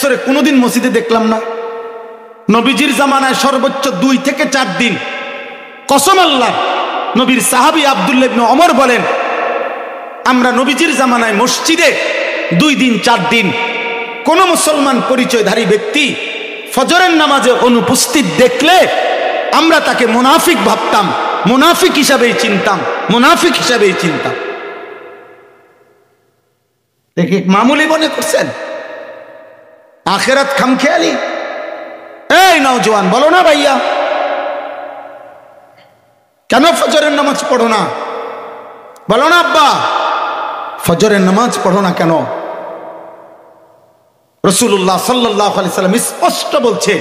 বছরে কোনোদিন মসজিদে দেখলাম না। নবীজির জামানায় সর্বোচ্চ 2 থেকে 4 দিন। কসম আল্লাহ, নবীর সাহাবী আব্দুল্লাহ ইবনে ওমর বলেন, আমরা নবীজির জামানায় মসজিদে 2 দিন 4 দিন কোন মুসলমান পরিচয়ধারী ব্যক্তি ফজরের নামাজে অনুপস্থিত দেখলে আমরা তাকে মুনাফিক ভাবতাম, মুনাফিক হিসাবেই চিনতাম, মুনাফিক হিসাবেই চিনতাম। দেখি মামুলি মনে করছেন? আখেরাত খামখেয়ালি। এই নওজোয়ান বলো না ভাইয়া, কেন ফজরের নামাজ পড়ো না? বলো না আব্বা, ফজরের নামাজ পড়ো না কেন? রাসূলুল্লাহ সাল্লাল্লাহু আলাইহি সাল্লাম স্পষ্ট বলছে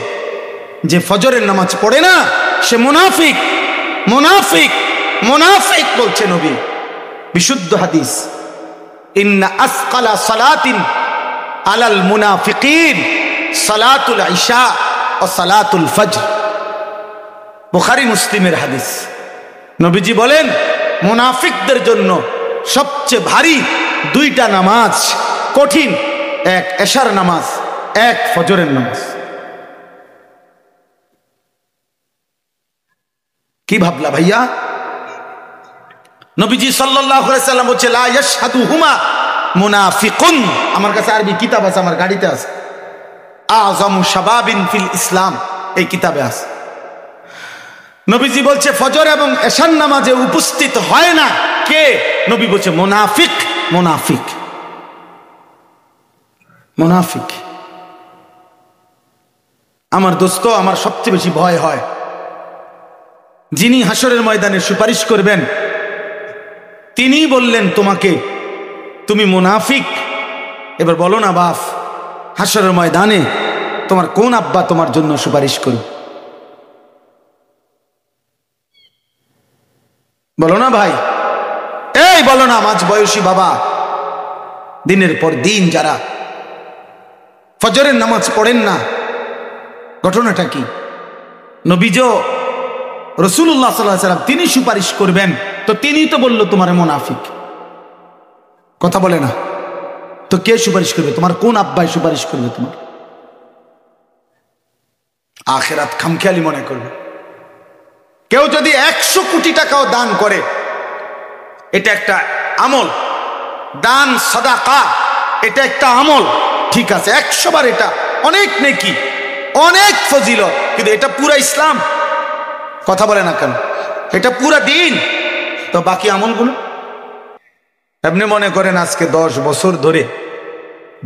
যে ফজরের নামাজ পড়ে না সে মুনাফিক, মুনাফিক, মুনাফিক বলছে নবী। বিশুদ্ধ হাদিস, ইন্না আসকালা সালাতিন আলাল মুনাফিকিন সালাতুল ইশা ও সালাতুল ফজর। বুখারী মুসলিমের হাদিস। নবীজি বলেন মুনাফিকদের জন্য সবচেয়ে ভারী 2টা নামাজ, কঠিন, এক এশার নামাজ, এক ফজরের নামাজ। কি ভাবলা ভাইয়া? নবীজি সাল্লাল্লাহু আলাইহি সাল্লাম বলেছে লা ইয়াশহাদুহুমা মুনাফিকুন। আমার কাছে আরবি কিতাব আছে, আমার গাড়িতে আছে, আযমু শাবাবিন ফিল ইসলাম, এই কিতাবে আছে। নবীজি বলছে ফজর এবং এশার নামাজে উপস্থিত হয় না কে? নবী বলছে মুনাফিক, মুনাফিক, মুনাফিক। আমার দোস্ত, আমার সবচেয়ে বেশি ভয় হয় যিনি হাসরের ময়দানে সুপারিশ করবেন তিনি বললেন তোমাকে তুমি মুনাফিক। এবার বলো না বাপ, হাসরের ময়দানে তোমার কোন আব্বা তোমার জন্য সুপারিশ করবে? বলো না ভাই, এই বলো না মাঝ বয়সী বাবা, দিনের পর দিন যারা ফজরের নামাজ পড়েন না, ঘটনাটা কি? নবীজি রাসূলুল্লাহ সাল্লাল্লাহু আলাইহি সাল্লাম তিনি সুপারিশ করবেন, তো তিনি তো বলল তোমার মুনাফিক। কথা বলে না তো কে সুপারিশ করবে? তোমার কোন আব্বাই সুপারিশ করবে তোমার? আখিরাত খামখেয়ালি মনে করবে। কেউ যদি 100 কোটি টাকাও দান করে, এটা একটা আমল, দান সাদাকা এটা একটা আমল, ঠিক আছে, 100 বার এটা অনেক নেকি, অনেক ফজিলত, কিন্তু এটা পুরা ইসলাম? কথা বলে না কেন? এটা পুরা দিন। তো বাকি আমলগুলো আপনি মনে করেন আজকে 10 বছর ধরে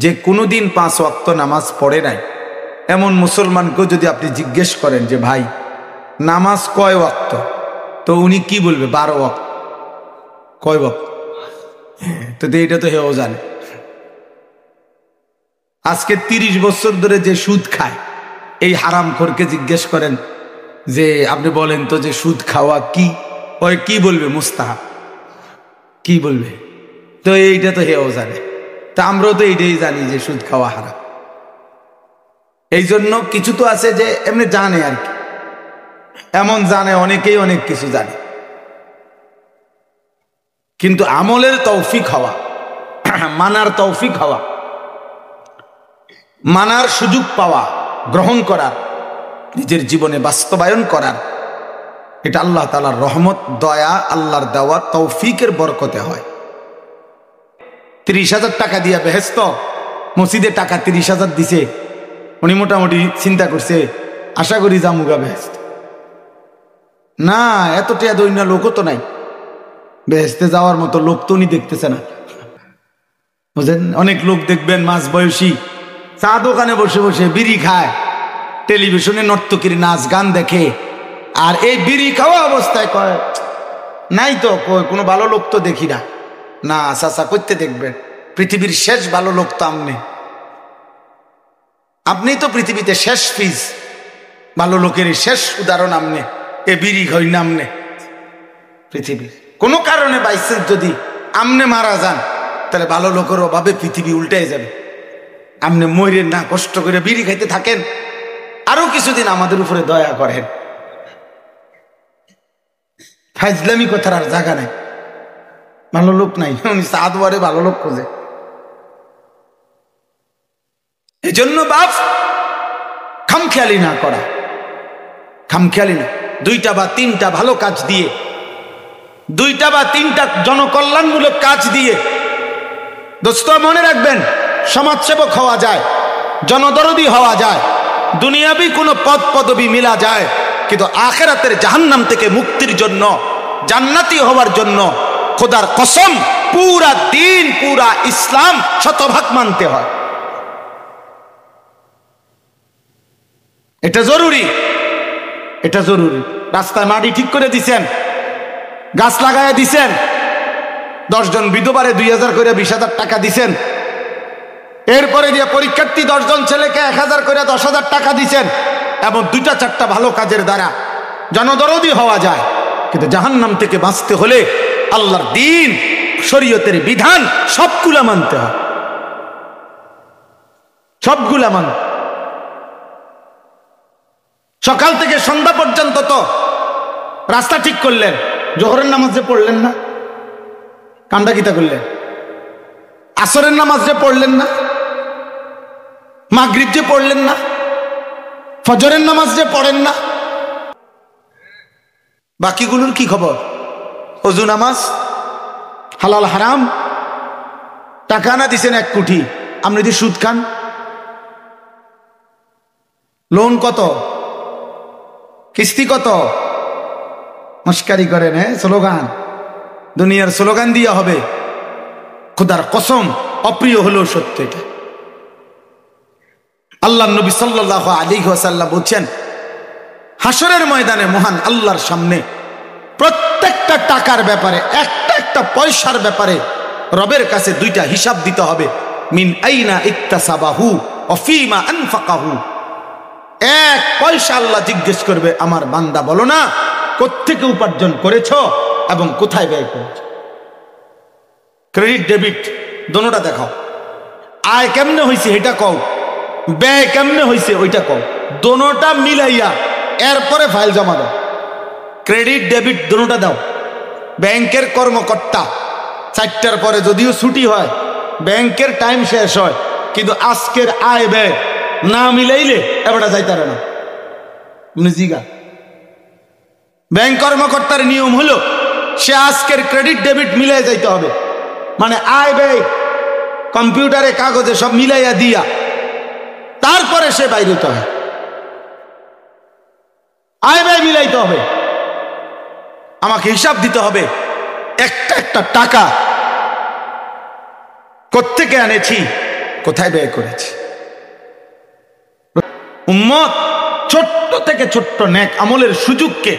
যে কোনোদিন 5 ওয়াক্ত নামাজ পড়ে নাই এমন মুসলমানকেও যদি আপনি জিজ্ঞেস করেন যে ভাই নামাজ কয় ওয়াক্ত, তো উনি কি বলবে? 12 ওয়াক্ত। কয় ওয়াক্ত? তো এটা তো হেও জানে। আজকে 30 বছর ধরে যে সুদ খায় এই হারামখোরকে জিজ্ঞেস করেন যে আপনি বলেন তো যে সুদ খাওয়া কি? ওই কি বলবে? মুস্তাহাব। কি বলবে? তো এইটা তো হেও জানে। তা আমরাও তো এইটাই জানি যে সুদ খাওয়া হারাম। এই জন্য কিছু তো আছে যে এমনি জানে আর কি, এমন জানে অনেকেই অনেক কিছু জানে, কিন্তু আমলের তৌফিক হওয়া, মানার তৌফিক হওয়া, মানার সুযোগ পাওয়া, গ্রহণ করার, নিজের জীবনে বাস্তবায়ন করার, এটা আল্লাহ তাআলার রহমত, দয়া, আল্লাহর দেওয়া তৌফিকের বরকতে হয়। 30,000 টাকা দিয়া বেহেস্ত মসজিদে টাকা 30,000 দিছে, উনি মোটামুটি চিন্তা করছে আশা করি জামুগা বেহেস্ত। না, এত টাকা দই না, লোকও তো নাই, বেহেস্তে যাওয়ার মতো লোক তো উনি দেখতেছে না, বুঝলেন? অনেক লোক দেখবেন মাঝ বয়সী চা দোকানে বসে বসে বিড়ি খায়, টেলিভিশনে নর্তকীর নাচ গান দেখে, আর এই বিড়ি খাওয়া অবস্থায় কয় নাই তো কোনো ভালো লোক তো দেখি না। না চাচা, করতে দেখবেন পৃথিবীর শেষ ভালো লোক তো আপনি তো পৃথিবীতে শেষ পিস, ভালো লোকের শেষ উদাহরণ আপনি। এ বিড়ি খাই নামনে পৃথিবীর কোনো কারণে বাইসেন্স যদি আমনে মারা যান তাহলে ভালো লোকের অভাবে পৃথিবী উল্টে যাবে। আপনি মরেন না, কষ্ট করে বিড়ি খাইতে থাকেন, আরো কিছুদিন আমাদের উপরে দয়া করেন। ফাজলামি কথার আর জায়গা নাই, ভালো লোক নাই, উনি সাদওয়ারে ভালো লোক খোঁজে। এজন্য বাপ খামখেয়ালি না করা, খামখেয়ালি না। 2টা বা 3টা ভালো কাজ দিয়ে, 2টা বা 3টা জনকল্যাণমূলক কাজ দিয়ে দোস্ত মনে রাখবেন, সমাজসেবক হওয়া যায়, জনদরদি হওয়া যায়, দুনিয়াবি কোনো পদ পদবি মিলা যায়, কিন্তু আখিরাতের জাহান্নাম থেকে মুক্তির জন্য, জান্নাতি হওয়ার জন্য খোদার কসম পুরা দিন, পুরা ইসলাম শতভাগ মানতে হয়। এটা জরুরি, এটা জরুরি। রাস্তায় মাটি ঠিক করে দিছেন, গাছ লাগাইয়া দিছেন, 10 জন বিধবারে 2000 করে 20,000 টাকা দিছেন, এরপরে দিয়ে পরীক্ষার্থী 10 জন ছেলেকে 1000 করে 10,000 টাকা দিছেন, এবং 2টা-4টা ভালো কাজের দ্বারা জনদরদি হওয়া যায়। কিন্তু জাহান্নাম থেকে বাঁচতে হলে আল্লাহর দ্বীন, শরীয়তের বিধান সবগুলা মানতে হয়, সবগুলা মান। সকাল থেকে সন্ধ্যা পর্যন্ত তো রাস্তা ঠিক করলেন, জোহরের নামাজ যে পড়লেন না, কান্দা কিতা করলেন? আসরের নামাজ যে পড়লেন না, মাগরিব যে পড়লেন না, ফজরের নামাজ যে পড়েন না, বাকিগুলোর কি খবর? ওযু নামাজ, হালাল হারাম, টাকা না দিছেন 1 কোটি, আপনি যদি সুদ খান, লোন কত, কিস্তি কত, মস্কারি করেন, স্লোগান, দুনিয়ার স্লোগান দিয়ে হবে। খোদার কসম অপ্রিয় হলেও সত্য এটা। আল্লাহ নবী সাল্লাল্লাহু আলাইহি ওয়াসাল্লাম বলছেন, হাসরের ময়দানে মহান আল্লাহর সামনে প্রত্যেকটা টাকার ব্যাপারে, একটা পয়সার ব্যাপারে রবের কাছে 2টা হিসাব দিতে হবে। মিন আইনা ইকতাসাবাহু ওয়া ফীমা আনফাকাহু। 1 পয়সা আল্লাহ জিজ্ঞেস করবে, আমার বান্দা বলো না কোত্থেকে উপার্জন করেছো এবং কোথায় ব্যয় করেছো। ক্রেডিট ডেবিট দোনোটা দেখাও। আয় কেমনে হয়েছে এটা কও, ব্যয় কেমনে হয়েছে ওইটা কও, দোনোটা মিলাইয়া এরপরে ফাইল জমা দাও। ক্রেডিট ডেবিট দোনোটা দাও। ব্যাংকের কর্মকর্তা 4টার পরে যদিও ছুটি হয়, ব্যাংকের টাইম শেষ হয়, কিন্তু আজকের আয় ব্যয় না মিলাইলে এবারটা যাইতারে না। জিগা ব্যাংক কর্মকর্তার নিয়ম হলো সে আজকের ক্রেডিট ডেবিট মিলাই যাইতে হবে, মানে আয় ব্যয় কম্পিউটারে কাগজে সব মিলাইয়া দিয়া তারপরে সে বাইরে হতে হয়। আয় ব্যয় মিলাইতে হবে, আমাকে হিসাব দিতে হবে একটা টাকা কোত্থেকে আনেছি, কোথায় ব্যয় করেছি। উম্মত ছোট্ট থেকে ছোট্ট নেক আমলের সুযোগকে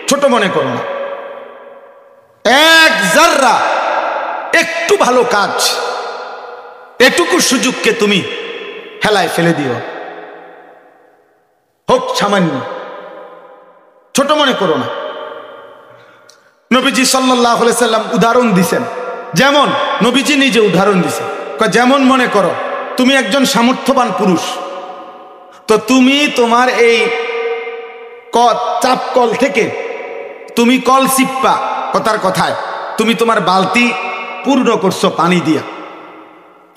ছোট মনে করো না। 1 জাররা একটু ভালো কাজ, এটুকু সুযোগকে তুমি হেলায় ফেলে দিও, হোক সামান্য, ছোট মনে করো না। নবীজি সাল্লাল্লাহু আলাইহি সাল্লাম উদাহরণ দিছেন, যেমন নবীজি নিজে উদাহরণ দিছেন, যেমন মনে করো তুমি একজন সামর্থ্যবান পুরুষ, তো তুমি তোমার এই চাপ কল থেকে তুমি কল চিপ্পা, কথার কথায় তুমি তোমার বালতি পূর্ণ করছো পানি দিয়া।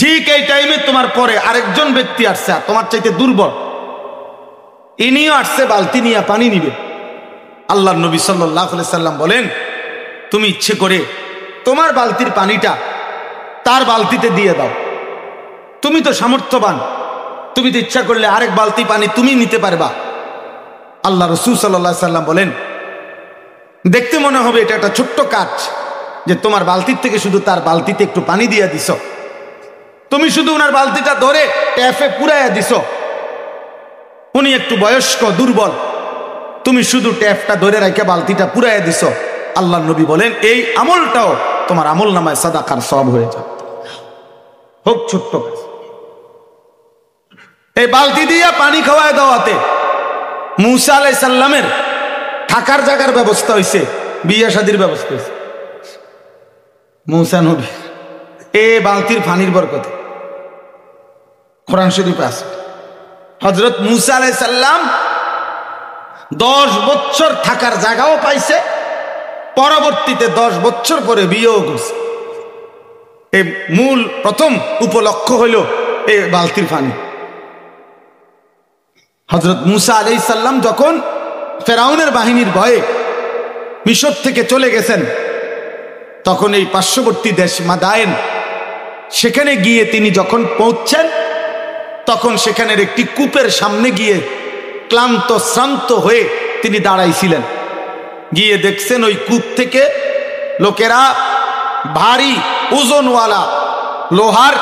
ঠিক এই টাইমে তোমার পরে আরেকজন ব্যক্তি আসছে তোমার চাইতে দুর্বল, ইনিও আসছে বালতি নিয়ে পানি নিবে। আল্লাহর নবী সাল্লাল্লাহু আলাইহি সাল্লাম বলেন, তুমি ইচ্ছে করে তোমার বালতির পানিটা তার বালতিতে দিয়ে দাও। তুমি তো সামর্থ্যবান, তুমি তো ইচ্ছা করলে আরেক বালতি পানি তুমি নিতে পারবা। আল্লাহ রাসূল সাল্লাল্লাহু আলাইহি সাল্লাম বলেন, দেখতে মনে হবে এটা একটা ছোট্ট কাজ, যে তোমার বালতির থেকে শুধু তার বালতিতে একটু পানি দিয়ে দিছ, তুমি শুধু ওনার বালতিটা ধরে ট্যাপে পুরাইয়া দিছ। উনি একটু বয়স্ক দুর্বল, তুমি শুধু ট্যাপটা ধরে রেখে বালতিটা পুরাইয়া দিছ। আল্লাহ নবী বলেন এই আমলটাও তোমার আমল নামায় সাদাকার সওয়াব হয়ে যাবে, হোক ছোট্ট কাজ। এই বালতি দিয়ে পানি খাওয়ায় দেওয়াতে মূসা আলাইহিস সালামের থাকার জায়গার ব্যবস্থা হয়েছে, বিয়ে শাদীর ব্যবস্থা হয়েছে। মূসা নবী এই বালতির পানির বরকতে কোরআন শরীফে আছে, হযরত মূসা আলাইহিস সালাম 10 বছর থাকার জায়গাও পাইছে, পরবর্তীতে 10 বছর পরে বিয়েও করছে। এই মূল প্রথম উপলক্ষ্য হইল এই বালতির পানি। হযরত মূসা আলাইহিস সালাম যখন ফেরাউনের বাহিনীর ভয়ে মিশর থেকে চলে গেছেন, তখন এই পার্শ্ববর্তী দেশ মাদায়েন, সেখানে গিয়ে তিনি যখন পৌঁছছেন, তখন সেখানের একটি কূপের সামনে গিয়ে ক্লান্ত শ্রান্ত হয়ে তিনি দাঁড়াইছিলেন। গিয়ে দেখছেন ওই কূপ থেকে লোকেরা ভারী ওজনওয়ালা লোহার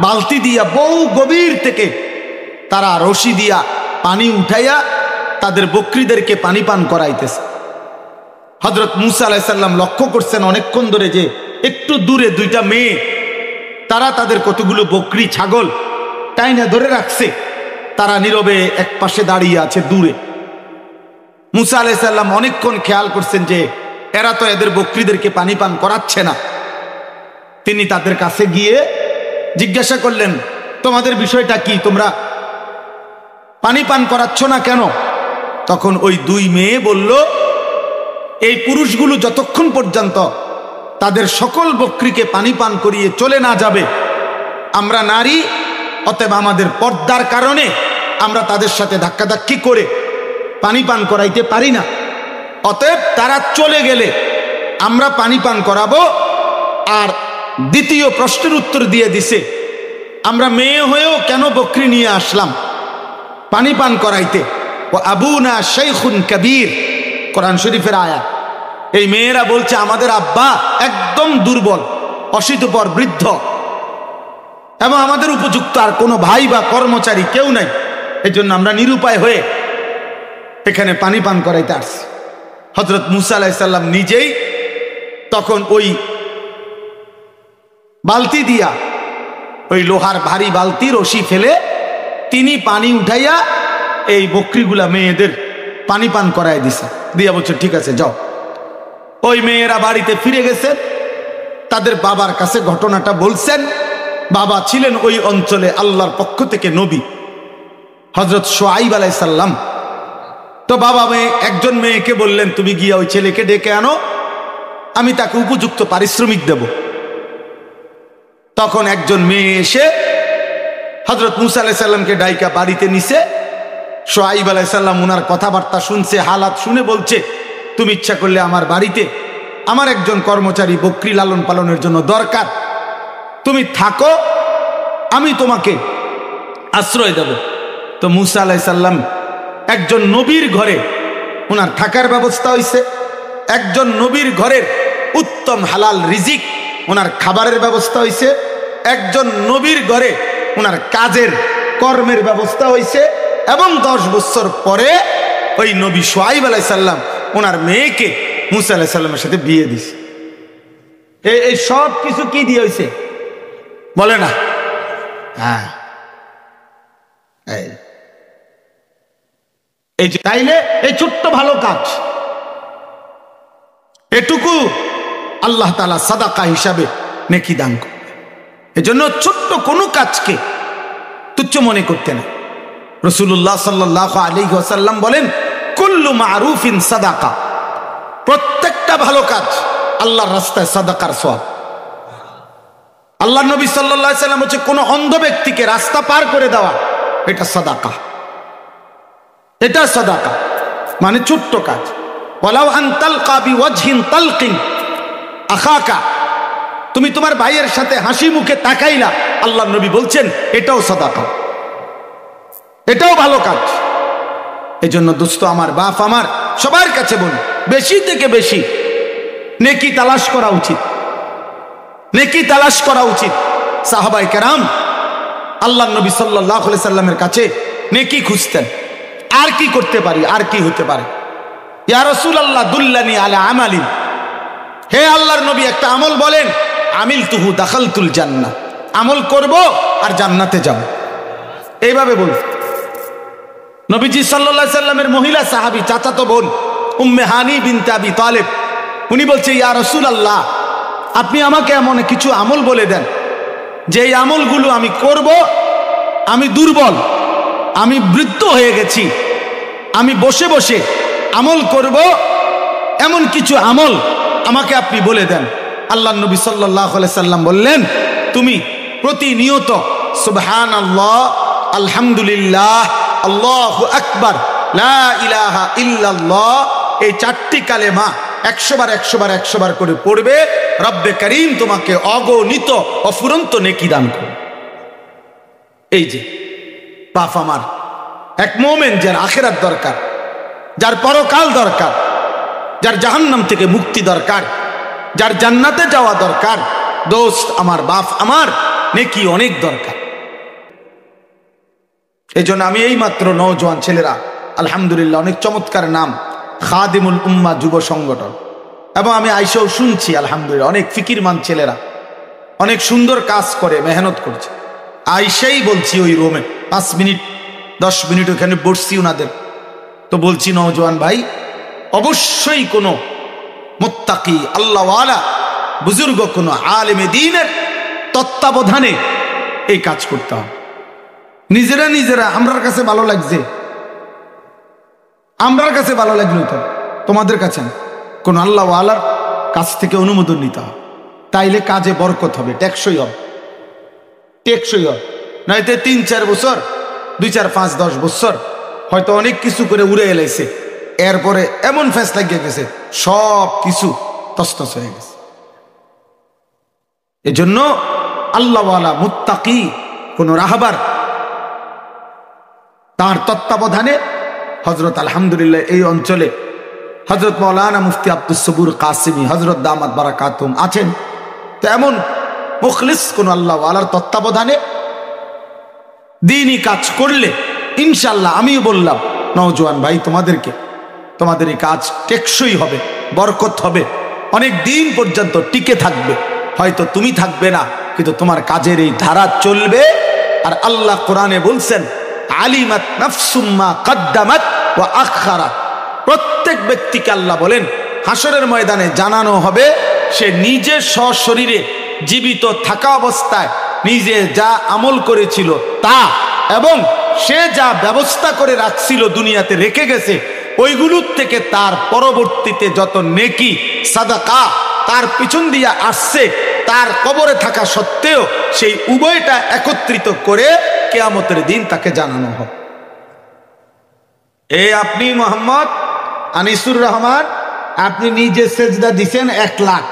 বালতি দিয়া বহু গভীর থেকে তারা রশি দিয়া পানি উঠাইয়া তাদের বকরিদেরকে পানি পান করাইতেছে। হযরত মূসা আলাইহিস সালাম লক্ষ্য করছেন অনেকক্ষণ ধরে যে একটু দূরে দুইটা মেয়ে, তারা তাদের কতগুলো বকরি ছাগল টাইনা ধরে রাখছে, তারা নীরবে এক পাশে দাঁড়িয়ে আছে দূরে। মূসা আলাইহিস সালাম অনেকক্ষণ খেয়াল করছেন যে এরা তো এদের বকরিদেরকে পানি পান করাচ্ছে না। তিনি তাদের কাছে গিয়ে জিজ্ঞাসা করলেন, তোমাদের বিষয়টা কি, তোমরা পানি পান করাচ্ছ না কেন? তখন ওই দুই মেয়ে বলল, এই পুরুষগুলো যতক্ষণ পর্যন্ত তাদের সকল বকরিকে পানি পান করিয়ে চলে না যাবে, আমরা নারী, অতএব আমাদের পর্দার কারণে আমরা তাদের সাথে ধাক্কাধাক্কি করে পানি পান করাইতে পারি না। অতএব তারা চলে গেলে আমরা পানি পান করাবো। আর দ্বিতীয় প্রশ্নের উত্তর দিয়ে দিছে, আমরা মেয়ে হয়েও কেন বকরি নিয়ে আসলাম পানি পান করাইতে? ও আবুনা শাইখুন কবীর, কোরআন শরীফের আয়াত। এই মেয়েরা বলছে আমাদের আব্বা একদম দুর্বল, অশীতপর বৃদ্ধ, এবং আমাদের উপযুক্ত আর কোনো ভাই বা কর্মচারী কেউ নাই, এজন্য আমরা নিরুপায় হয়ে এখানে পানি পান করাইতে আসছি। হযরত মূসা আলাইহিস সালাম নিজেই তখন ওই বালতি দিয়া, ওই লোহার ভারী বালতি রশি ফেলে তিনি পানি উঠাইয়া এই বকরিগুলা মেয়েদের পানি পান করাই দিছে, দিয়া বলছে ঠিক আছে যাও। ওই মেয়েরা বাড়িতে ফিরে গেছে, তাদের বাবার কাছে ঘটনাটা বলছেন। বাবা ছিলেন ওই অঞ্চলে আল্লাহর পক্ষ থেকে নবী, হযরত শুআইব আলাইহিস সালাম। তো বাবা একজন মেয়েকে বললেন, তুমি গিয়া ওই ছেলেকে ডেকে আনো, আমি তাকে উপযুক্ত পারিশ্রমিক দেব। তখন একজন মেয়ে এসে হযরত মূসা আলাইহিস সালামকে ডাইকা বাড়িতে নিছে। শুআইব আলাইহিস সালাম ওনার কথাবার্তা শুনছে, হালাত শুনে বলছে, তুমি ইচ্ছা করলে আমার বাড়িতে আমার একজন কর্মচারী বকরি লালন পালনের জন্য দরকার, তুমি থাকো, আমি তোমাকে আশ্রয় দেব। তো মূসা আলাইহিস সালাম একজন নবীর ঘরে ওনার থাকার ব্যবস্থা হইছে, একজন নবীর ঘরের উত্তম হালাল রিজিক ওনার খাবারের ব্যবস্থা হইছে, একজন নবীর ঘরে ওনার কাজের কর্মের ব্যবস্থা হইছে, এবং 10 বছর পরে ওই নবী শুআইব আলাইহিস সালাম ওনার মেয়েকে মূসা আলাইহিস সালামের সাথে বিয়ে দিছে। এই সব কিছু কি দিয়ে হইছে বলে না? হ্যাঁ, এই যে তাইলে এই ছোট্ট ভালো কাজ, এটুকু আল্লাহ তাআলা সাদাকা হিসাবে নেকি দান করবে। এজন্য ছোট্ট কোনো কাজকে তুচ্ছ মনে করতে না। রাসূলুল্লাহ সাল্লাল্লাহু আলাইহি ওয়াসাল্লাম বলেন, কুল্লু মারুফিন সাদাকা, প্রত্যেকটা ভালো কাজ আল্লাহর রাস্তায় সাদাকার সওয়াব। আল্লাহর নবী সাল্লাল্লাহু আলাইহি ওয়াসাল্লাম হচ্ছে কোন অন্ধ ব্যক্তিকে রাস্তা পার করে দেওয়া, এটা সাদাকা, এটা সাদাকা মানে ছোট্ট কাজ। ওয়ালাউ আন তালকা বিওয়াজহিন তালকিন আখাকা, তুমি তোমার ভাইয়ের সাথে হাসি মুখে তাকাইলা, আল্লাহর নবী বলছেন এটাও সাদাকা, এটাও ভালো কাজ। এজন্য দোস্ত আমার, বাপ আমার, সবার কাছে বলি, বেশি থেকে বেশি নেকি তালাশ করা উচিত, নেকি তালাশ করা উচিত। সাহাবায়ে কেরাম আল্লাহর নবী সাল্লাল্লাহু আলাইহি সাল্লামের কাছে নেকি খুঁজতেন, আর কি করতে পারি, আর কি হতে পারে। ইয়া রাসূলুল্লাহ দুল্লানি আলা আমালিন, হে আল্লাহর নবী একটা আমল বলেন। আমিলতুহু দাখালতুল জান্নাহ, আমল করব আর জান্নাতে যাব, এইভাবে বল। নবীজি সাল্লাল্লাহু আলাইহি সাল্লামের মহিলা সাহাবী চাচাতো বোন উম্মে হানি বিনতে আবি তালেব, উনি বলছে, ইয়া রাসূলুল্লাহ আপনি আমাকে এমন কিছু আমল বলে দেন যে এই আমলগুলো আমি করব, আমি দুর্বল, আমি বৃদ্ধ হয়ে গেছি, আমি বসে বসে আমল করব, এমন কিছু আমল আমাকে আপনি বলে দেন। আল্লাহর নবী সাল্লাল্লাহু আলাইহি সাল্লাম বললেন, তুমি প্রতিনিয়ত সুবহানাল্লাহ, আলহামদুলিল্লাহ, আল্লাহু আকবার, লা ইলাহা ইল্লাল্লাহ, এই চারটি কালেমা 100 বার 100 বার 100 বার করে পড়বে, রব্বে করিম তোমাকে অগণিত অফুরন্ত নেকি দান করবে। এই যে বাপ আমার, এক মুমিন যার আখিরাত দরকার, যার পরকাল দরকার, যার জাহান্নাম থেকে মুক্তি দরকার, যার জান্নাতে যাওয়া দরকার, দোস্ত আমার, বাপ আমার, নেকি অনেক দরকার। এই জন্য আমি এই মাত্র নওজোয়ান ছেলেরা, আলহামদুলিল্লাহ অনেক চমৎকার নাম, খাদিমুল উম্মাহ যুব সংগঠন, এবং আমি আইসাও শুনছি আলহামদুলিল্লাহ অনেক ফিকিরমান ছেলেরা অনেক সুন্দর কাজ করে, মেহনত করছে। আইসাই বলছি ওই রুমে 5 মিনিট 10 মিনিট ওখানে বসছি ওনাদের, তো বলছি নওজোয়ান ভাই, অবশ্যই কোনো মুত্তাকি আল্লাহওয়ালা বুজুর্গ কোনো আলেমে দ্বীনের তত্ত্বাবধানে এই কাজ করতে হবে। নিজেরা নিজেরা আমরার কাছে ভালো লাগছে, আমরার কাছে ভালো লাগলো, তো তোমাদের কাছে না, কোন আল্লাহওয়ালার কাছ থেকে অনুমোদন নিতে হবে, তাইলে কাজে বরকত হবে, টেকসই হবে, টেকসই হবে। নয়তো 3-4 বছর 2-4-5-10 বছর হয়তো অনেক কিছু করে উড়ে এলাইছে, এরপরে এমন ফেস লাগিয়ে গেছে, সব কিছু তছনছ হয়ে গেছে। এজন্য আল্লাহওয়ালা মুত্তাকি কোন রাহবার তার তত্ত্বাবধানে হযরত আলহামদুলিল্লাহ এই অঞ্চলে হযরত মাওলানা মুফতি আব্দুস সবুর কাসিমি হযরত দামাত বারাকাতুম আছেন। তো এমন মুখলিস কোন আল্লাহওয়ালার তত্ত্বাবধানে দ্বীনি কাজ করলে ইনশাআল্লাহ, আমিও বললাম নওজোয়ান ভাই তোমাদেরকে, তোমাদের এই কাজ টেকসই হবে, বরকত হবে, অনেক দিন পর্যন্ত টিকে থাকবে। হয়তো তুমি থাকবে না, কিন্তু তোমার কাজের এই ধারা চলবে। আর আল্লাহ কোরআনে বলছেন, আলিমাত নাফসুম মা কদ্দামাত ওয়া আখারাত, প্রত্যেক ব্যক্তিকে আল্লাহ বলেন হাসরের ময়দানে জানানো হবে সে নিজে সশরীরে জীবিত থাকা অবস্থায় নিজে যা আমল করেছিল তা, এবং সে যা ব্যবস্থা করে রাখছিল দুনিয়াতে রেখে গেছে, ওইগুলোর থেকে তার পরবর্তীতে যত নেকি সাদাকা তার পিছন দিয়ে আসছে, তার কবরে থাকা সত্ত্বেও সেই উভয়টা একত্রিত করে কিয়ামতের দিন তাকে জানানো হবে। এই আপনি মোহাম্মদ আনিসুর রহমান, আপনি নিজে সেজদা দিছেন 1 লাখ,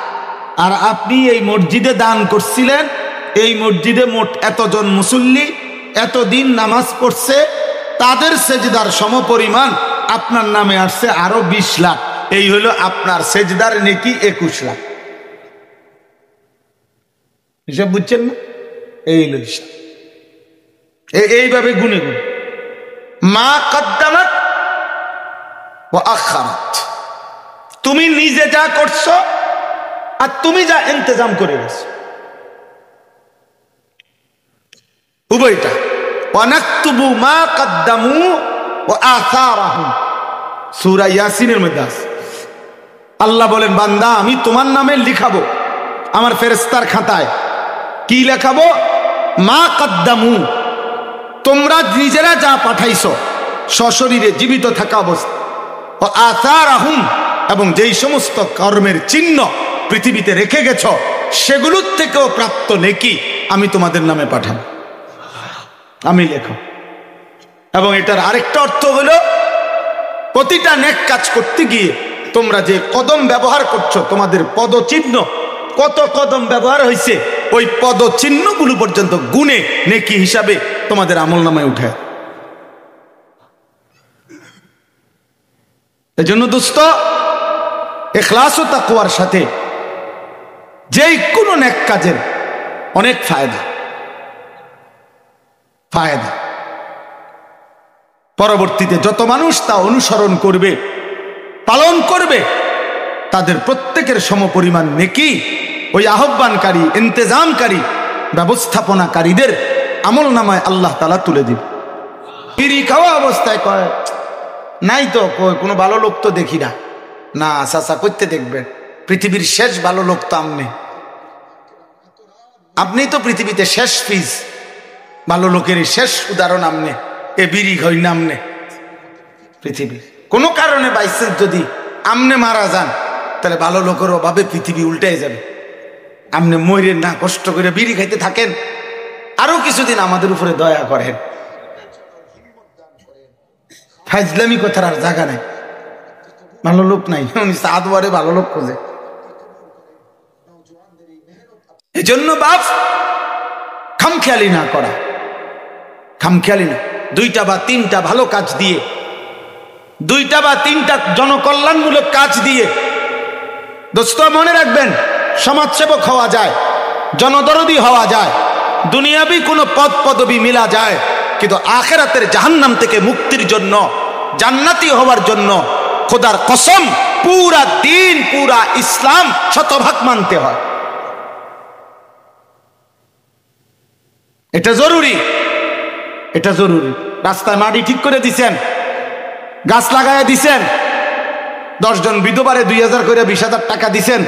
আর আপনি এই মসজিদে দান করছিলেন, এই মসজিদে মোট এতজন মুসল্লি এতদিন নামাজ পড়ছে, তাদের সেজদার সমপরিমাণ আপনার নামে আসছে আরো 20 লাখ। এই হলো আপনার সেজদার নেকি 21 লাখ। হিসাব বুঝছেন না? এই হলো হিসাব। এইভাবে গুনে গুনে মা কদ্দামাত ওয়া আখারাত, তুমি নিজে যা করছো আর তুমি যা ইন্তজাম করে গেছো, উভয়টা। ওয়া নাকতুবু মা কদ্দামু ওয়া আসারাহুম, সূরা ইয়াসিনের মধ্যে আছে। আল্লাহ বলেন, বান্দা আমি তোমার নামে লিখাবো আমার ফেরেশতার খাতায়, কি লেখাবো? মা কদ্দামু, তোমরা নিজেরা যা পাঠাইছো সশরীরে জীবিত থাকা অবস্থা, ও আসারাহুম, এবং যেই সমস্ত কর্মের চিহ্ন পৃথিবীতে রেখে গেছ সেগুলোর থেকেও প্রাপ্ত নেকি আমি তোমাদের নামে পাঠাবো, আমি লেখো। এবং এটার আরেকটা অর্থ হলো, প্রতিটা নেক কাজ করতে গিয়ে তোমরা যে কদম ব্যবহার করছো, তোমাদের পদচিহ্ন কত কদম ব্যবহার হয়েছে, ওই পদচিহ্নগুলো পর্যন্ত গুণে নেকি হিসাবে তোমাদের আমলনামায় উঠে। এজন্য দোস্ত, ইখলাস ও তাকওয়ার সাথে যেই কোনো নেক কাজের অনেক ফায়দা। পরবর্তীতে যত মানুষ তা অনুসরণ করবে, পালন করবে, তাদের প্রত্যেকের সমপরিমাণ নেকি ওই আহ্বানকারী, ইন্তেজামকারী, ব্যবস্থাপনাকারীদের আমল নামায় আল্লাহ তাআলা তুলে দিবে। বিড়ি খাওয়া অবস্থায় কয় নাই তো, কোনো ভালো লোক তো দেখি না। না চাচা, করতে দেখবেন, পৃথিবীর শেষ ভালো লোক তো আপনি তো পৃথিবীতে শেষ পিস, ভালো লোকের শেষ উদাহরণ আমনে। এ বিড়ি খাই নামনে পৃথিবীর কোনো কারণে বাইসেন্স যদি আমনে মারা যান, তাহলে ভালো লোকের অভাবে পৃথিবী উল্টে যাবে। আমনে মরেন না, কষ্ট করে বিড়ি খাইতে থাকেন, আরো কিছুদিন আমাদের উপরে দয়া করেন। ফাইজলামি কথার আর জায়গা নাই, ভালো লোক নাই, উনি সাদওয়ারে ভালো লোক খোঁজে। এই জন্য বাপ খামখেয়ালি না করা, খামখেয়ালি না, দুইটা বা তিনটা ভালো কাজ দিয়ে, দুইটা বা তিনটা জনকল্যাণমূলক কাজ দিয়ে, দোস্ত মনে রাখবেন, সমাজসেবক হওয়া যায়, জনদরদি হওয়া যায়, দুনিয়াবি কোনো পদ পদবি মিলা যায়, কিন্তু আখিরাতের জাহান্নাম থেকে মুক্তির জন্য, জান্নাতি হওয়ার জন্য খোদার কসম পুরা দিন, পুরা ইসলাম শতভাগ মানতে হয়। এটা জরুরি, এটা জরুরি। রাস্তায় মাটি ঠিক করে দিছেন, গাছ লাগাইয়া দিছেন, 10 জন বিধবারে 2000 করে 20,000 টাকা দিছেন,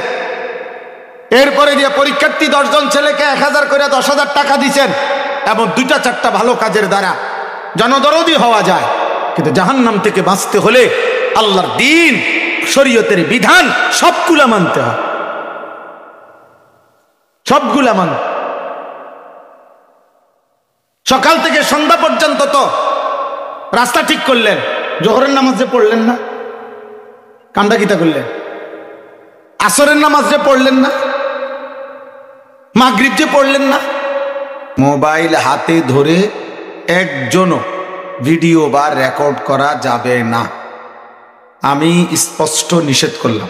এরপরে দিয়ে পরীক্ষার্থী 10 জন ছেলেকে 1000 করে 10,000 টাকা দিছেন, এবং 2-4টা ভালো কাজের দ্বারা জনদরদি হওয়া যায়। কিন্তু জাহান্নাম থেকে বাঁচতে হলে আল্লাহর দ্বীন, শরীয়তের বিধান সবগুলা মানতে হয়, সবগুলা মানতে। সকাল থেকে সন্ধ্যা পর্যন্ত তো রাস্তা ঠিক করলেন, জোহরের নামাজ যে পড়লেন না, কান্দা গীতা করলেন, আসরের নামাজ যে পড়লেন না, মাগরিব যে পড়লেন না, মোবাইল হাতে ধরে একজনও ভিডিও বা রেকর্ড করা যাবে না। আমি স্পষ্ট নিষেধ করলাম।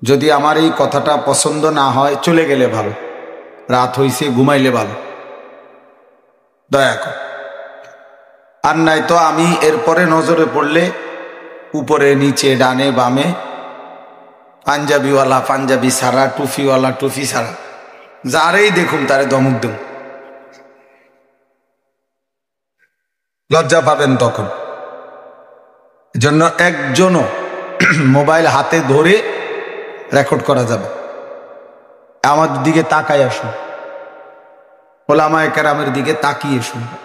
যদি আমার এই কথাটা পছন্দ না হয়, চলে গেলে ভালো, রাত হইছে, ঘুমাইলে ভালো, দয়া কর। আর নাই তো আমি এরপরে নজরে পড়লে উপরে নিচে ডানে বামে পাঞ্জাবিওয়ালা পাঞ্জাবি সারা, টুফিওয়ালা টুফি সারা, যারেই দেখুন তারে ধমক দেব, লজ্জা পাবেন তখন। এজন্য একজনও মোবাইল হাতে ধরে রেকর্ড করা যাবে। আমাদের দিকে তাকাই আসুন, ওলামায়ে কেরামের দিকে তাকিয়ে শুনবে।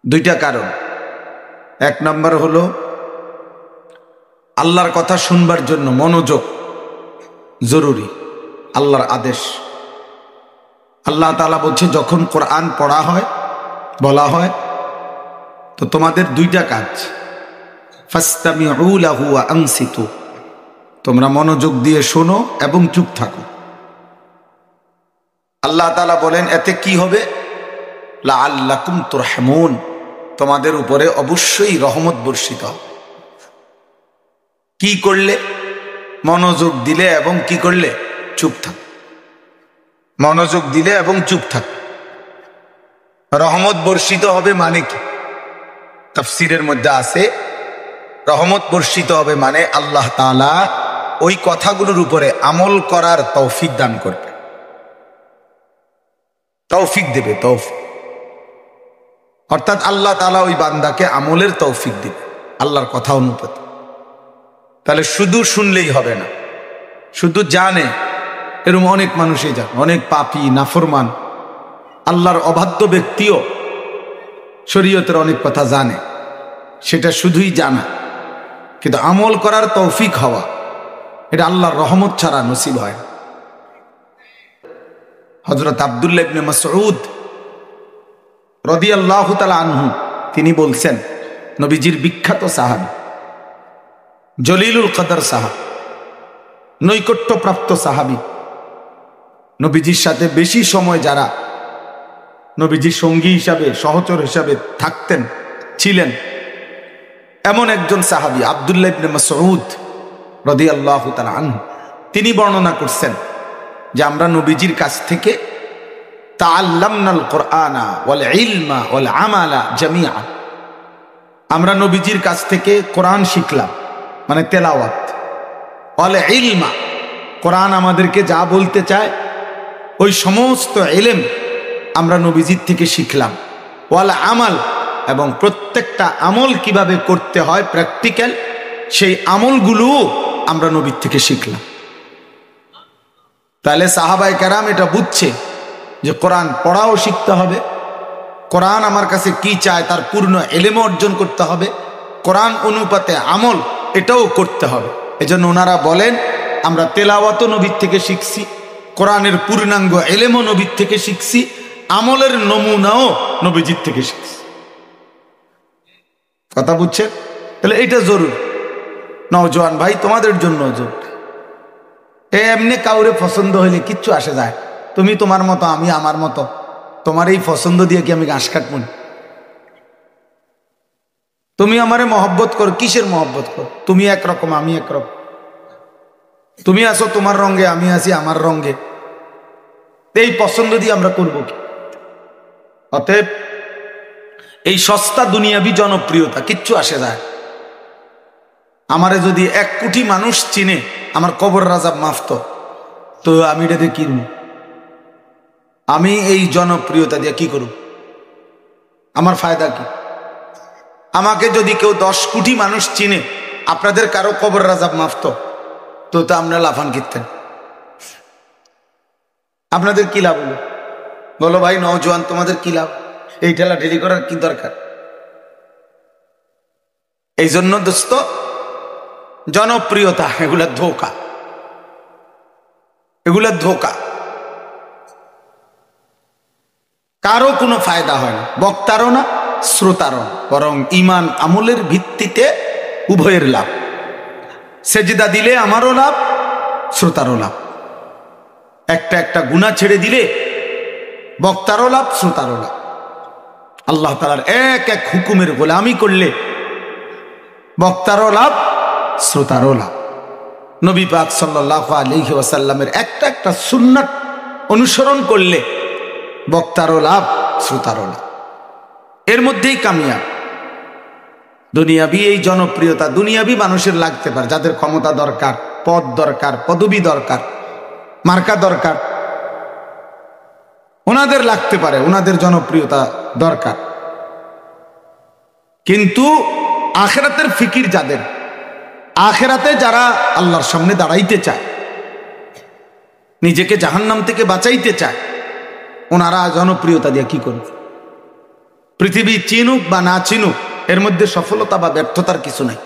2টা কারণ। 1 নম্বর হলো আল্লাহর কথা শুনবার জন্য মনোযোগ জরুরি, আল্লাহর আদেশ। আল্লাহ তাআলা বলছে, যখন কোরআন পড়া হয়, বলা হয়, তো তোমাদের 2টা কাজ, ফাসতামিউ লাহু ওয়া আনসিতু, তোমরা মনোযোগ দিয়ে শোনো এবং চুপ থাকো। আল্লাহ তাআলা বলেন, এতে কি হবে? লাআল্লাকুম তুরহামুন, তোমাদের উপরে অবশ্যই রহমত বর্ষিত হবে। কি করলে? মনোযোগ দিলে এবং কি করলে? চুপ থাক। মনোযোগ দিলে এবং চুপ থাক। রহমত বর্ষিত হবে মানে কি? তাফসীরের মধ্যে আছে, রহমত বর্ষিত হবে মানে আল্লাহ তাআলা ওই কথাগুলোর উপরে আমল করার তৌফিক দান করবে, তৌফিক দেবে, তৌফিক। অর্থাৎ আল্লাহ তাআলা ওই বান্দাকে আমলের তৌফিক দিবে আল্লাহর কথা অনুপাতে। তাহলে শুধু শুনলেই হবে না, শুধু জানে, এরকম অনেক মানুষই জানে, অনেক পাপী নাফরমান আল্লাহর অবাধ্য ব্যক্তিও শরীয়তের অনেক কথা জানে, সেটা শুধুই জানা, কিন্তু আমল করার তৌফিক হওয়া, এটা আল্লাহর রহমত ছাড়া নসিব হয়। হযরত আব্দুল্লাহ ইবনে মাসউদ রাদিয়াল্লাহু তাআলা আনহু তিনি বলছেন, নবীজির বিখ্যাত সাহাবী, জলিলুল কদর সাহাবী, নৈকট্যপ্রাপ্ত সাহাবী, নবীজির সাথে বেশি সময় যারা নবীজির সঙ্গী হিসাবে, সহচর হিসাবে থাকতেন, ছিলেন, এমন একজন সাহাবী আব্দুল্লাহ ইবনে মাসউদ রাদিয়াল্লাহু তাআলা আনহু, তিনি বর্ণনা করছেন যে আমরা নবীজির কাছ থেকে তাআল্লামনাল কুরআনা ওয়াল ইলমা ওয়াল আমালা জামিআ, আমরা নবীজির কাছ থেকে কোরআন শিখলাম, মানে তেলাওয়াত, ওয়াল ইলমা, কোরআন আমাদেরকে যা বলতে চায় ওই সমস্ত ইলম আমরা নবীজির থেকে শিখলাম, ওয়াল আমাল, এবং প্রত্যেকটা আমল কিভাবে করতে হয় প্র্যাকটিক্যাল, সেই আমলগুলো আমরা নবীর থেকে শিখলাম। তাহলে সাহাবায়ে কেরাম এটা বুঝছে যে কোরআন পড়াও শিখতে হবে, কোরআন আমার কাছে কি চায় তার পূর্ণ ইলম অর্জন করতে হবে, কোরআন অনুপাতে আমল এটাও করতে হবে। এজন্য ওনারা বলেন, আমরা তেলাওয়াতও নবীর থেকে শিখছি, কোরআনের পূর্ণাঙ্গ ইলমও নবীর থেকে শিখছি, আমলের নমুনাও নবীজির থেকে শিখছি। কথা বুঝছেন? তাহলে এটা জরুর নওজোয়ান ভাই, তোমাদের জন্য জরুর। এমনি কাউরে পছন্দ হইলে কিচ্ছু আসে যায়, তুমি তোমার মতো আমি আমার মতো, তোমার এই পছন্দ দিয়ে কি আমি ঘাস কাটবো? তুমি আমারে মহব্বত কর, কিসের মহব্বত কর? তুমি একরকম আমি একরকম, তুমি আছো তোমার রঙে আমি আছি আমার রঙে, এই পছন্দ দিয়ে আমরা করবো কি? অতএব এই সস্তা দুনিয়াবি জনপ্রিয়তা কিচ্ছু আসে যায়। আমারে যদি 1 কোটি মানুষ চিনে, আমার কবর রাজাব মাফত, তো আমি এটাতে কিনব? আমি এই জনপ্রিয়তা দিয়ে কি করব? আমার ফায়দা কি? আমাকে যদি কেউ 10 কোটি মানুষ চিনে, আপনাদের কারো কবর রাজাব মাফত, তো আমরা লাফান কিনতেন। আপনাদের কি লাভ হলো বলো ভাই নওজোয়ান, তোমাদের কি লাভ? এই ঠেলা ঠেলি করার কি দরকার? এই জন্য দোস্ত, জনপ্রিয়তা এগুলা ধোঁকা, এগুলা ধোঁকা, কারো কোনো ফায়দা হয় না, বক্তারও না শ্রোতারও না, বরং ঈমান আমলের ভিত্তিতে উভয়ের লাভ। সেজদা দিলে আমারও লাভ, শ্রোতারও লাভ। একটা গুনাহ ছেড়ে দিলে বক্তারও লাভ, শ্রোতারও লাভ। আল্লাহ তাআলার এক হুকুমের গোলামি করলে বক্তারও লাভ, শ্রোতারও লাভ। নবী পাক সাল্লাল্লাহু আলাইহি ওয়াসাল্লামের একটা সুন্নাত অনুসরণ করলে বক্তারও লাভ, শ্রোতারও লাভ। এর মধ্যেই কামিয়াব। দুনিয়াবি এই জনপ্রিয়তা দুনিয়াবি মানুষের লাগতে পারে, যাদের ক্ষমতা দরকার, পদ দরকার, পদবি দরকার, মার্কা দরকার, ওনাদের লাগতে পারে, ওনাদের জনপ্রিয়তা দরকার। কিন্তু আখিরাতের ফিকির যাদের, আখিরাতে যারা আল্লাহর সামনে দাঁড়াইতে চায়, নিজেকে জাহান্নাম থেকে বাঁচাইতে চায়, ওনারা জনপ্রিয়তা দিয়ে কি করবে? পৃথিবী চিনুক বা না চিনুক, এর মধ্যে সফলতা বা ব্যর্থতার কিছু নাই।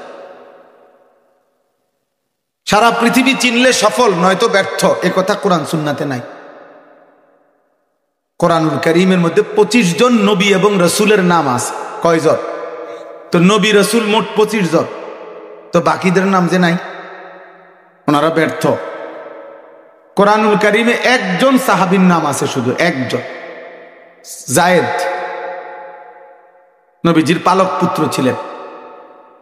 সারা পৃথিবী চিনলে সফল, নয়তো ব্যর্থ, এ কথা কোরআন সুন্নাতে নাই। কোরআনুল কারীমের মধ্যে 25 জন নবী এবং রসুলের নাম আছে। কয়জন? তো নবী রসুল মোট 25 জন, তো বাকিদের নাম যে নাই, ওনারা ব্যর্থ। কোরআনুল কারীমে 1 জন সাহাবীর নাম আছে, শুধু 1 জন, যায়েদ, নবীজির পালক পুত্র ছিলেন।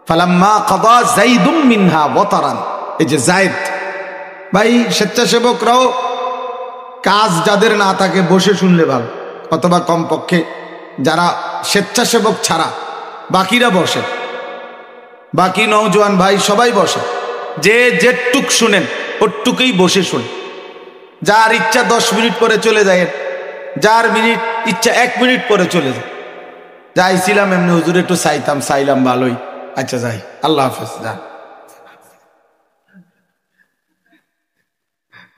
ফালাম্মা কাদা যাইদুম মিনহা ওয়াতারান, এই যে যায়েদ ভাই, স্বেচ্ছাসেবকরাও কাজ যাদের না থাকে বসে শুনলে ভালো, অথবা কমপক্ষে যারা স্বেচ্ছাসেবক ছাড়া বাকিরা বসে, বাকি নওজোয়ান ভাই সবাই বসে, যে যেটুক শুনেন ওটুকুই বসে শুনে। যার ইচ্ছা 10 মিনিট পরে চলে যায়, যার ইচ্ছা 1 মিনিট পরে চলে যায়। যাইছিলাম এমনি হুজুর একটু চাইলাম ভালোই, আচ্ছা যাই, আল্লাহ হাফেজ, যা।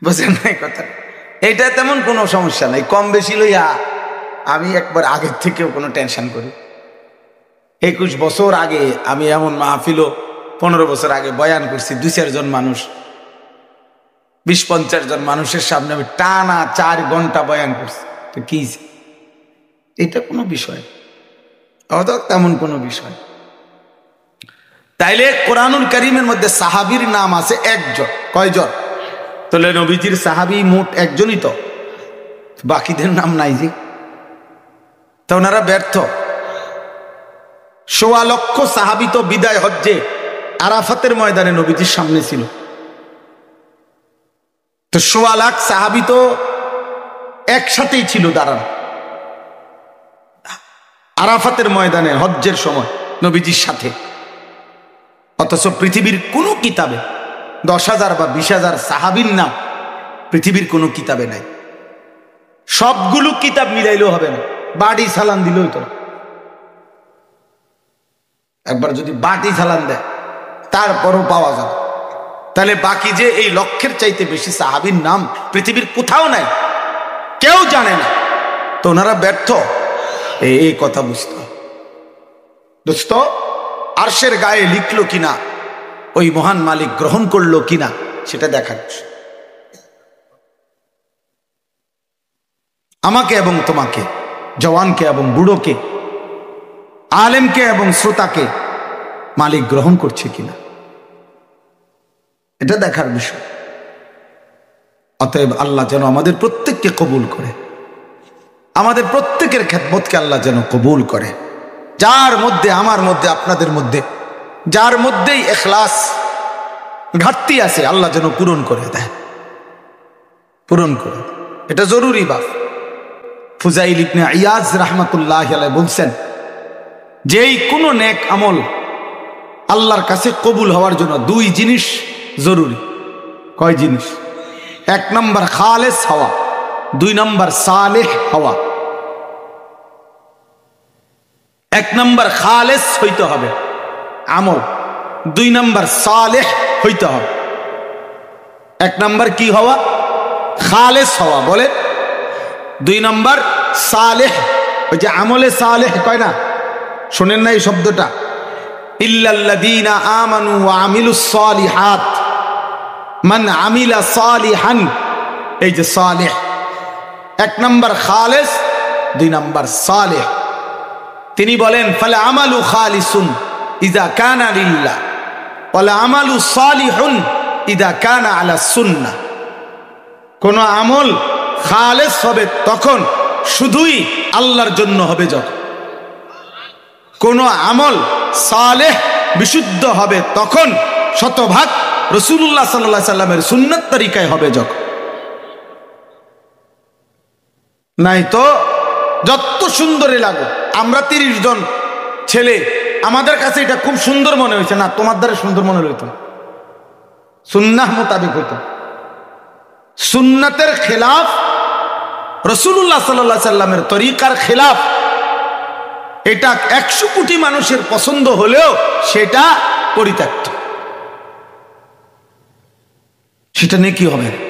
বুঝেন নাই কথা? এইটা তেমন কোনো সমস্যা নাই, কম বেশি লইয়া আমি একবার আগের থেকেও কোনো টেনশন করি। 21 বছর আগে আমি এমন মাহফিলও 15 বছর আগে বয়ান করছি, 2-4 জন মানুষ, 20-50 জন মানুষের সামনে আমি টানা 4 ঘন্টা বয়ান করছি। তো কি এটা কোনো বিষয়? তেমন কোনো বিষয়। তাইলে কোরআনুল কারীমের মধ্যে সাহাবীর নাম আছে 1 জন। কয়জন? তাহলে নবীজির সাহাবী মোট 1 জনই, তো বাকিদের নাম নাই যে, তো ওনারা ব্যর্থ। 1.25 লক্ষ সাহাবী তো বিদায় হজ্জে আরাফাতের ময়দানে নবীজির সামনে ছিল। তো 1.25 লাখ সাহাবী তো একসাথেই ছিল দাঁড়ানো আরাফাতের ময়দানে হজ্জের সময় নবীজির সাথে। অথচ পৃথিবীর কোনো কিতাবে 10,000 বা 20,000 সাহাবীর নাম পৃথিবীর কোনো কিতাবে নাই। সবগুলো কিতাব মিলাইলেও হবে না, বাড়ি সালান দিলেও তো, একবার যদি বাটি সালান দেয় তারপরও পাওয়া যাবে। তাহলে বাকি যে এই লক্ষের চাইতে বেশি সাহাবীর নাম পৃথিবীর কোথাও নাই, কেউ জানে না, তো ওনারা ব্যর্থ। এই কথা বুঝতে দোস্ত, আরশের গায়ে লিখলো কিনা, ওই মহান মালিক গ্রহণ করলো কিনা, সেটা দেখার বিষয়। আমাকে এবং তোমাকে, জওয়ানকে এবং বুড়োকে, আলেমকে এবং শ্রোতাকে মালিক গ্রহণ করছে কিনা, এটা দেখার বিষয়। অতএব আল্লাহ যেন আমাদের প্রত্যেককে কবুল করে, আমাদের প্রত্যেকের খেদমতকে আল্লাহ যেন কবুল করে। যার মধ্যে, আমার মধ্যে, আপনাদের মধ্যে যার মধ্যেই ইখলাস ঘাটতি আছে আল্লাহ যেন পূরণ করে দেয়, পূরণ করে দেয়। এটা জরুরি বাপ। ফুজাইল ইবনে ইয়াজ রাহমাতুল্লাহ আলাইহি বলছেন, যেই কোনো নেক আমল আল্লাহর কাছে কবুল হওয়ার জন্য দুই জিনিস জরুরি। কয় জিনিস? এক নম্বর খালেস হওয়া, দুই নম্বর সালেহ হওয়া। এক নম্বর খালেস হইতে হবে আমল, দুই নম্বর সালেহ হইতে হবে। এক নম্বর কি হওয়া? খালেস হওয়া বলে, দুই নম্বর সালেহ। ওই যে আমলে সালেহ কয় না, শোনেন না এই শব্দটা? ইল্লাল্লাযীনা আমানু ওয়া আমিলুস সালিহাত মান আমিলা সালিহান, এই যে সালেহ, এক নম্বর খালেস, দুই নম্বর সালেহ। তিনি বলেন ফাল আমালু খালিসুন ইযা কানা লিল্লাহ ওয়াল আমালু সালিহুন ইযা কানা আলা সুন্নাহ। কোন আমল খালেস হবে তখন, শুধুই আল্লাহর জন্য হবে যখন। কোন আমল সালেহ বিশুদ্ধ হবে তখন, শতভাগ রাসূলুল্লাহ সাল্লাল্লাহু আলাইহি সাল্লামের সুন্নাত তরিকায় হবে যখন। নাই তো যত সুন্দরই লাগুক, আমরা 30 জন ছেলে, আমাদের কাছে এটা খুব সুন্দর মনে হয়েছে, না তোমার দ্বারা সুন্দর মনে হইতো, সুন্নাহ মোতাবেক হইতো। সুন্নাতের খেলাফ, রাসূলুল্লাহ সাল্লাল্লাহু আলাইহি সাল্লামের তরিকার খেলাফ, এটা 100 কোটি মানুষের পছন্দ হলেও সেটা পরিত্যক্ত, সেটা নেকি হবে না।